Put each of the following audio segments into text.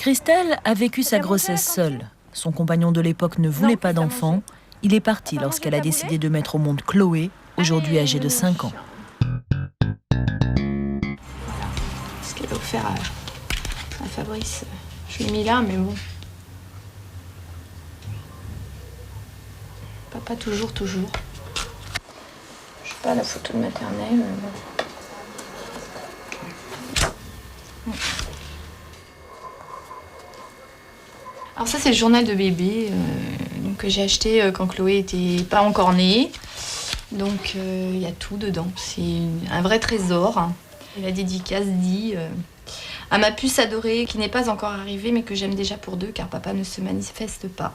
Christelle a vécu sa grossesse seule. Son compagnon de l'époque ne voulait pas d'enfant. Il est parti lorsqu'elle a décidé de mettre au monde Chloé, aujourd'hui âgée de 5 ans. Ce qu'elle a offert à Fabrice, je l'ai mis là, mais bon. Pas toujours. Je sais pas, la photo de maternelle. Alors ça, c'est le journal de bébé que j'ai acheté quand Chloé était pas encore née. Donc il y a tout dedans. C'est un vrai trésor. La dédicace dit à ma puce adorée qui n'est pas encore arrivée mais que j'aime déjà pour deux car papa ne se manifeste pas.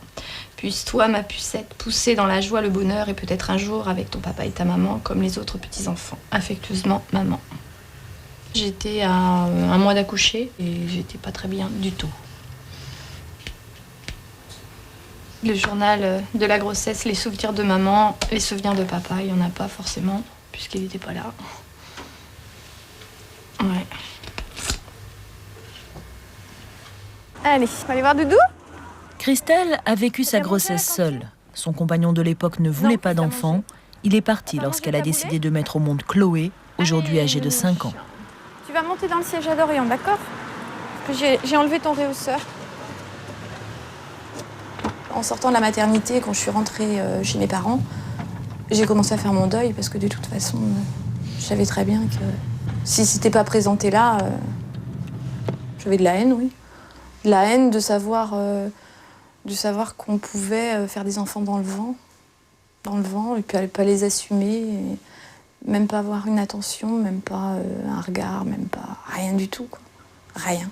Puisse toi, ma pucette, pousser dans la joie, le bonheur et peut-être un jour avec ton papa et ta maman comme les autres petits-enfants. Affectueusement, maman. J'étais à 1 mois d'accoucher et j'étais pas très bien du tout. Le journal de la grossesse, les souvenirs de maman, les souvenirs de papa, il n'y en a pas forcément, puisqu'il n'était pas là. Ouais. Allez, on va aller voir Doudou. Christelle a vécu sa grossesse seule. Son compagnon de l'époque ne voulait pas d'enfant. Il est parti lorsqu'elle a décidé de mettre au monde Chloé, aujourd'hui âgée de 5 ans. Tu vas monter dans le siège à Dorian, d'accord? Parce que j'ai enlevé ton réhausseur. En sortant de la maternité, quand je suis rentrée chez mes parents, j'ai commencé à faire mon deuil parce que de toute façon, je savais très bien que si c'était pas présenté là, j'avais de la haine, oui. De la haine de savoir qu'on pouvait faire des enfants dans le vent, et puis pas les assumer, et même pas avoir une attention, même pas un regard, même pas rien du tout, quoi. Rien,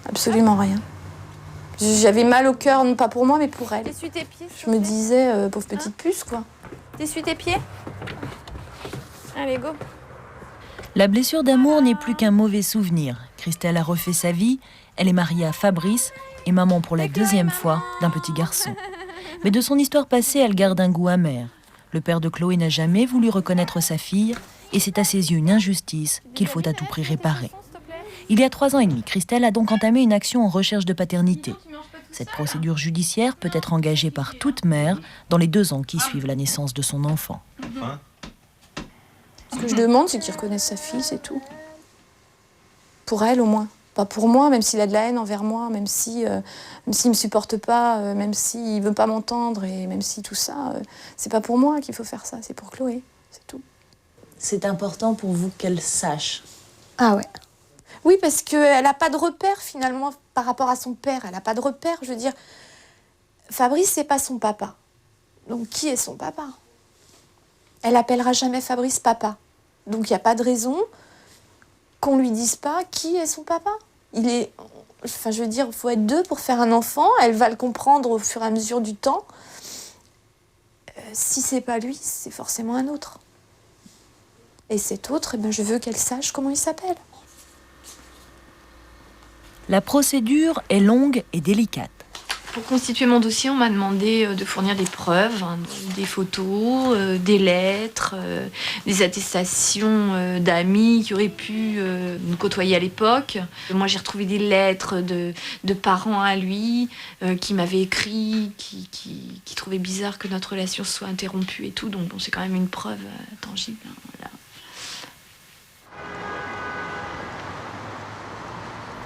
absolument rien. J'avais mal au cœur, non pas pour moi, mais pour elle. T'essuies tes pieds. Je me disais, pauvre petite puce, quoi. T'essuies tes pieds. Allez, go. La blessure d'amour n'est plus qu'un mauvais souvenir. Christelle a refait sa vie. Elle est mariée à Fabrice et maman pour la 2e fois d'un petit garçon. Mais de son histoire passée, elle garde un goût amer. Le père de Chloé n'a jamais voulu reconnaître sa fille et c'est à ses yeux une injustice qu'il faut à tout prix réparer. Il y a 3 ans et demi, Christelle a donc entamé une action en recherche de paternité. Cette procédure judiciaire peut être engagée par toute mère dans les 2 ans qui suivent la naissance de son enfant. Ce que je demande, c'est qu'il reconnaisse sa fille, c'est tout. Pour elle, au moins. Pas pour moi, même s'il a de la haine envers moi, même s'il me supporte pas, même s'il veut pas m'entendre, et même si tout ça, c'est pas pour moi qu'il faut faire ça, c'est pour Chloé, c'est tout. C'est important pour vous qu'elle sache. Ah ouais. Oui, parce qu'elle n'a pas de repère, finalement, par rapport à son père. Elle n'a pas de repère, je veux dire. Fabrice, c'est pas son papa. Donc, qui est son papa? Elle appellera jamais Fabrice papa. Donc, il n'y a pas de raison qu'on lui dise pas qui est son papa. Enfin, je veux dire, il faut être 2 pour faire un enfant. Elle va le comprendre au fur et à mesure du temps. Si c'est pas lui, c'est forcément un autre. Et cet autre, eh ben, je veux qu'elle sache comment il s'appelle. La procédure est longue et délicate. Pour constituer mon dossier, on m'a demandé de fournir des preuves, des photos, des lettres, des attestations d'amis qui auraient pu me côtoyer à l'époque. Moi, j'ai retrouvé des lettres de parents à lui qui m'avaient écrit, qui trouvaient bizarre que notre relation soit interrompue et tout. Donc, bon, c'est quand même une preuve tangible. Hein, voilà.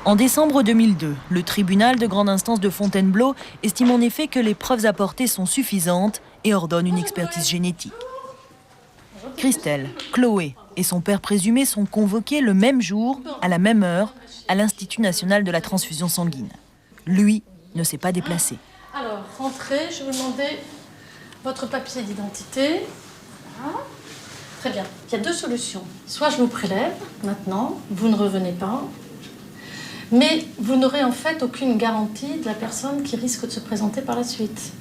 En décembre 2002, le tribunal de grande instance de Fontainebleau estime en effet que les preuves apportées sont suffisantes et ordonne une expertise génétique. Christelle, Chloé et son père présumé sont convoqués le même jour, à la même heure, à l'Institut national de la transfusion sanguine. Lui ne s'est pas déplacé. Alors, rentrez, je vais vous demander votre papier d'identité. Voilà. Très bien. Il y a 2 solutions. Soit je vous prélève maintenant, vous ne revenez pas. Mais vous n'aurez en fait aucune garantie de la personne qui risque de se présenter par la suite.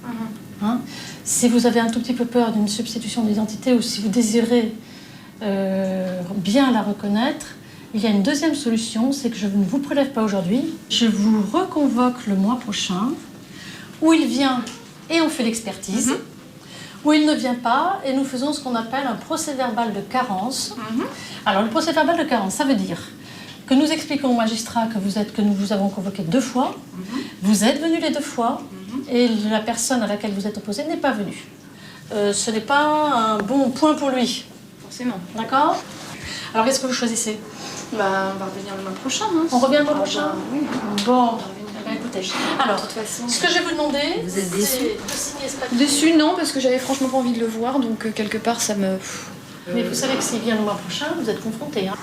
Hein? Si vous avez un tout petit peu peur d'une substitution d'identité ou si vous désirez bien la reconnaître, il y a une 2e solution, c'est que je ne vous prélève pas aujourd'hui. Je vous reconvoque le mois prochain, où il vient et on fait l'expertise, où il ne vient pas et nous faisons ce qu'on appelle un procès-verbal de carence. Alors le procès-verbal de carence, ça veut dire que nous expliquons au magistrat que nous vous avons convoqué 2 fois. Vous êtes venu les 2 fois et la personne à laquelle vous êtes opposé n'est pas venue. Ce n'est pas un bon point pour lui. Forcément. D'accord? Alors, qu'est-ce que vous choisissez? Bah, on va revenir le mois prochain. Hein. On revient le mois prochain? Oui. Bon, eh bien, écoutez. Alors, De toute façon. ce que je vais vous demander, Vous êtes c'est déçue? de signer ce papier. Déçue, non, parce que j'avais franchement pas envie de le voir, donc quelque part ça me. Mais vous savez que s'il vient le mois prochain, vous êtes confrontés. Hein.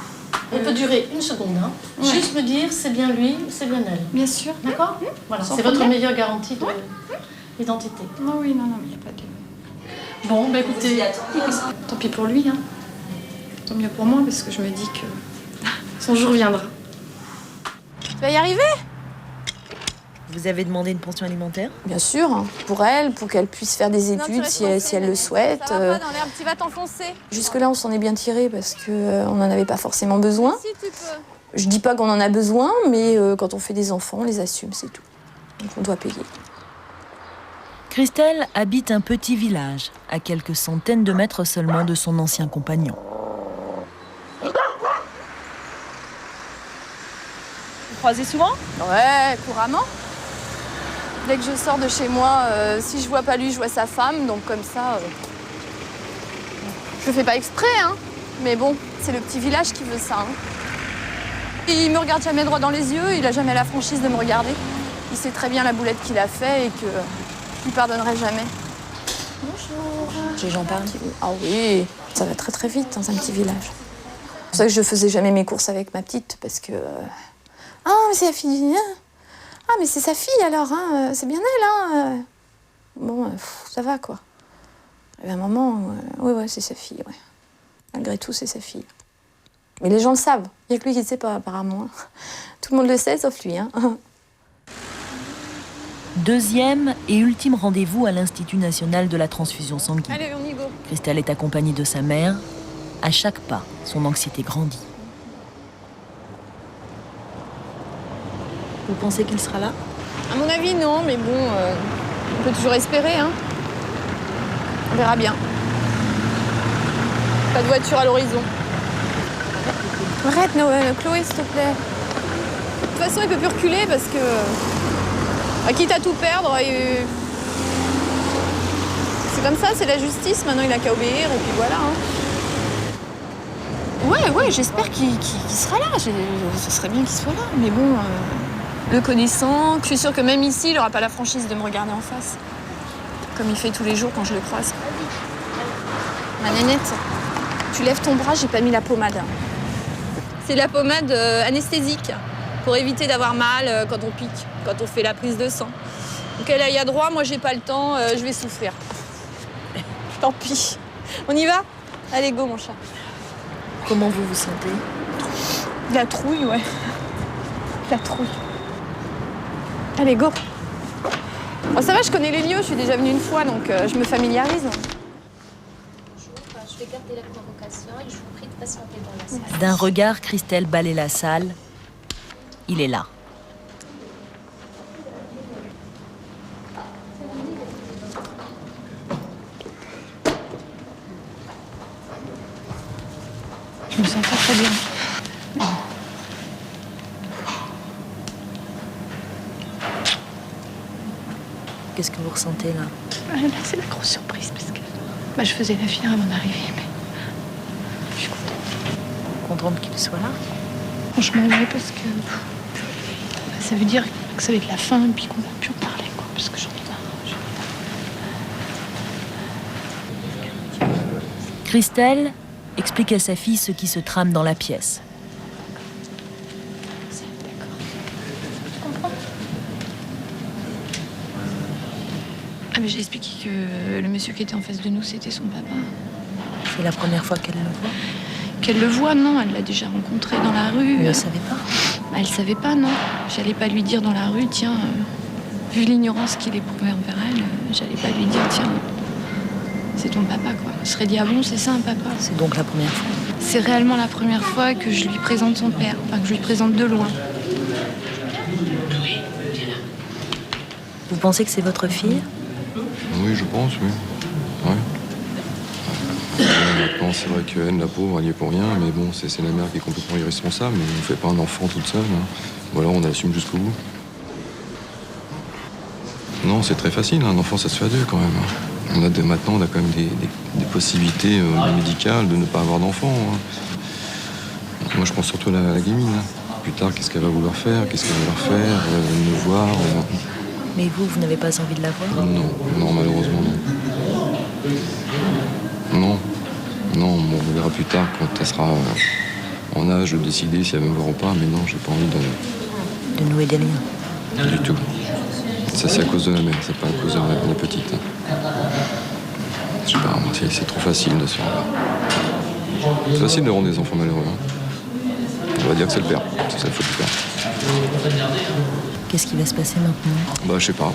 On peut durer 1 seconde. Hein. Ouais. Juste me dire, c'est bien lui ou c'est bien elle. Bien sûr. D'accord? Voilà, Sans c'est votre problème. meilleure garantie d'identité. Non, oui, non, mais il n'y a pas de. Bon, bah écoutez, Tant pis pour lui, hein. Tant mieux pour moi, parce que je me dis que son jour viendra. Tu vas y arriver? Vous avez demandé une pension alimentaire? Bien sûr, hein. Pour elle, pour qu'elle puisse faire des études si elle le souhaite. Ça va pas dans l'herbe, tu vas t'enfoncer. Jusque-là, on s'en est bien tiré parce qu'on n'en avait pas forcément besoin. Si tu peux. Je dis pas qu'on en a besoin, mais quand on fait des enfants, on les assume, c'est tout. Donc on doit payer. Christelle habite un petit village, à quelques centaines de mètres seulement de son ancien compagnon. Vous croisez souvent? Ouais, couramment. Dès que je sors de chez moi, si je vois pas lui, je vois sa femme, donc comme ça. Je le fais pas exprès, hein. Mais bon, c'est le petit village qui veut ça. Hein. Il me regarde jamais droit dans les yeux, il a jamais la franchise de me regarder. Il sait très bien la boulette qu'il a fait et que je lui pardonnerai jamais. Bonjour. J'en parle. Ah oui, ça va très très vite dans un petit village. C'est pour ça que je faisais jamais mes courses avec ma petite, parce que. Ah, mais c'est la fille. Ah, mais c'est sa fille alors, hein. C'est bien elle, hein. Bon, ça va quoi. Il y a un moment, ouais, c'est sa fille, ouais. Malgré tout, c'est sa fille. Mais les gens le savent. Il n'y a que lui qui ne sait pas, apparemment. Tout le monde le sait, sauf lui. Hein. Deuxième et ultime rendez-vous à l'Institut national de la transfusion sanguine. Allez, on y go. Christelle est accompagnée de sa mère. À chaque pas, son anxiété grandit. Vous pensez qu'il sera là? À mon avis, non, mais bon, on peut toujours espérer. Hein. On verra bien. Pas de voiture à l'horizon. Arrête, Chloé, s'il te plaît. De toute façon, il peut plus reculer parce que. Quitte à tout perdre, c'est comme ça, c'est la justice. Maintenant, il a qu'à obéir et puis voilà. Hein. Ouais, j'espère qu'il sera là. Ce serait bien qu'il soit là. Mais bon, le connaissant, je suis sûre que même ici, il n'aura pas la franchise de me regarder en face. Comme il fait tous les jours quand je le croise. Ma nénette, tu lèves ton bras, j'ai pas mis la pommade. C'est la pommade anesthésique pour éviter d'avoir mal quand on pique, quand on fait la prise de sang. Donc elle aille à droit, moi j'ai pas le temps, je vais souffrir. Tant pis. On y va? Allez, go mon chat. Comment vous vous sentez? La trouille, ouais. La trouille. Allez, go. Bon, ça va, je connais les lieux, je suis déjà venue une fois, donc je me familiarise. Je vais garder la convocation et je vous prie de patienter dans la salle. D'un regard, Christelle balaie la salle. Il est là. Je me sens pas très bien. Qu'est-ce que vous ressentez là? Là, c'est la grosse surprise parce que je faisais la fière avant d'arriver, mais je suis contente. Contente qu'il soit là? Franchement, oui, parce que ça veut dire que ça va être la fin et puis qu'on va plus en parler, quoi, parce que j'en ai marre. Christelle explique à sa fille ce qui se trame dans la pièce. Ah, mais j'ai expliqué que le monsieur qui était en face de nous, c'était son papa. C'est la première fois qu'elle le voit. Qu'elle le voit, non, elle l'a déjà rencontré dans la rue. Elle ne savait pas. Elle savait pas, non. J'allais pas lui dire dans la rue, tiens, vu l'ignorance qu'il éprouvait envers elle, j'allais pas lui dire, tiens, c'est ton papa, quoi. Elle serait dit, ah bon, c'est ça un papa? C'est donc la première fois. C'est réellement la première fois que je lui présente son père, enfin que je lui présente de loin. Vous pensez que c'est votre fille? Oui, je pense, oui. Ouais. Maintenant, c'est vrai qu'elle, la pauvre, elle y est pour rien, mais bon, c'est la mère qui est complètement irresponsable, mais on ne fait pas un enfant toute seule. Hein. Ou alors on assume jusqu'au bout. Non, c'est très facile, un enfant ça se fait à deux quand même. Maintenant, on a quand même des possibilités médicales de ne pas avoir d'enfant. Hein. Moi, je pense surtout à la gamine. Hein. Plus tard, qu'est-ce qu'elle va vouloir faire, qu'est-ce qu'elle va vouloir faire, nous voir. Mais vous n'avez pas envie de la voir? Non, malheureusement, non. Non, bon, on verra plus tard quand elle sera en âge de décider si elle veut me voir ou pas, mais non, j'ai pas envie de nouer des liens. Du tout. Ça, c'est à cause de la mère, c'est pas à cause de la petite. Je sais pas, c'est trop facile de se faire. C'est facile de rendre des enfants malheureux. Hein. On va dire que c'est le père, c'est ça, il faut le faire. Qu'est-ce qui va se passer maintenant? Bah, je sais pas.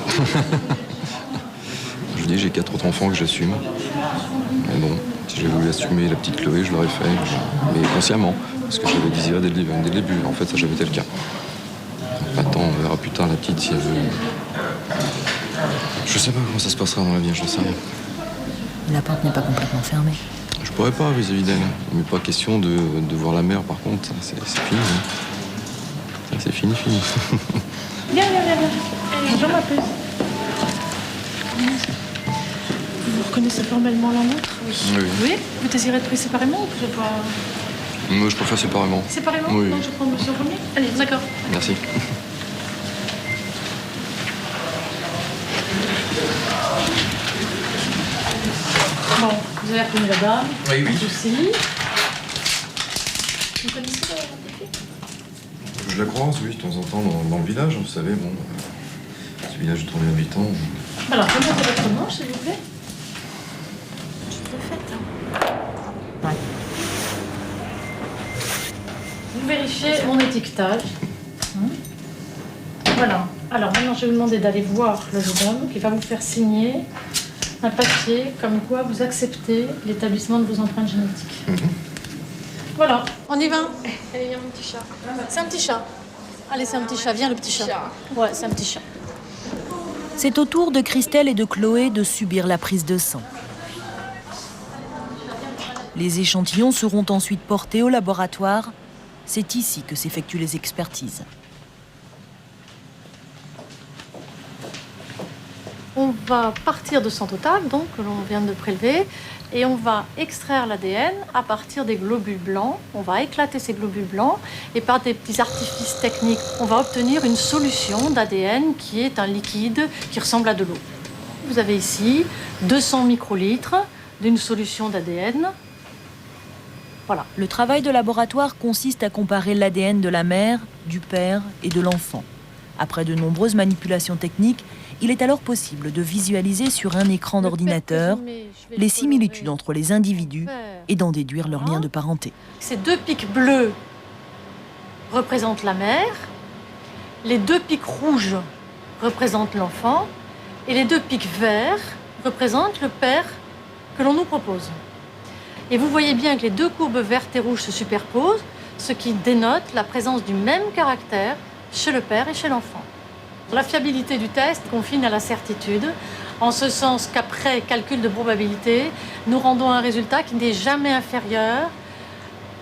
Je dis, j'ai 4 autres enfants que j'assume. Mais bon, si j'avais voulu assumer la petite Chloé, je l'aurais fait. Mais consciemment, parce que j'avais désiré dès le début. En fait, ça n'a jamais été le cas. Maintenant, on verra plus tard la petite si elle veut. Je sais pas comment ça se passera dans la vie, j'en sais rien. La porte n'est pas complètement fermée. Je pourrais pas vis-à-vis d'elle. Mais pas question de voir la mère, par contre, c'est fini. Hein. Ça, c'est fini. Viens. Je m'appelle. Vous reconnaissez formellement l'un l'autre? Oui. Vous désirez être pris séparément ou je dois... Moi, je préfère séparément. Séparément? Oui. Donc je prends monsieur en premier? Allez, d'accord. Merci. Bon, vous avez reconnu la dame? Oui. Aussi. Vous connaissez la fille? Je la croise, oui, de temps en temps dans le village, vous savez, bon. Ce village de 30 000 habitants. Alors, comment c'est votre nom, s'il vous plaît? Je l'ai faite. Ouais. Vous vérifiez mon étiquetage. Voilà. Alors maintenant, je vais vous demander d'aller voir le jeune homme qui va vous faire signer un papier comme quoi vous acceptez l'établissement de vos empreintes génétiques. Voilà. On y va? Allez, il y a mon petit chat. C'est un petit chat. Allez, c'est un petit chat. Viens, le petit chat. Ouais, c'est un petit chat. C'est au tour de Christelle et de Chloé de subir la prise de sang. Les échantillons seront ensuite portés au laboratoire. C'est ici que s'effectuent les expertises. On va partir de sang total, donc, que l'on vient de prélever, et on va extraire l'ADN à partir des globules blancs. On va éclater ces globules blancs, et par des petits artifices techniques, on va obtenir une solution d'ADN qui est un liquide qui ressemble à de l'eau. Vous avez ici 200 microlitres d'une solution d'ADN. Voilà. Le travail de laboratoire consiste à comparer l'ADN de la mère, du père et de l'enfant. Après de nombreuses manipulations techniques, il est alors possible de visualiser sur un écran d'ordinateur les similitudes entre les individus et d'en déduire leur lien de parenté. Ces 2 pics bleus représentent la mère, les 2 pics rouges représentent l'enfant et les 2 pics verts représentent le père que l'on nous propose. Et vous voyez bien que les 2 courbes vertes et rouges se superposent, ce qui dénote la présence du même caractère chez le père et chez l'enfant. La fiabilité du test confine à la certitude, en ce sens qu'après calcul de probabilité, nous rendons un résultat qui n'est jamais inférieur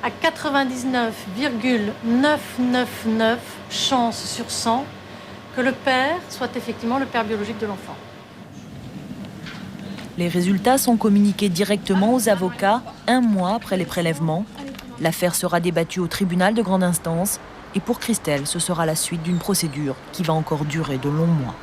à 99,999 chances sur 100 que le père soit effectivement le père biologique de l'enfant. Les résultats sont communiqués directement aux avocats 1 mois après les prélèvements. L'affaire sera débattue au tribunal de grande instance et pour Christelle, ce sera la suite d'une procédure qui va encore durer de longs mois.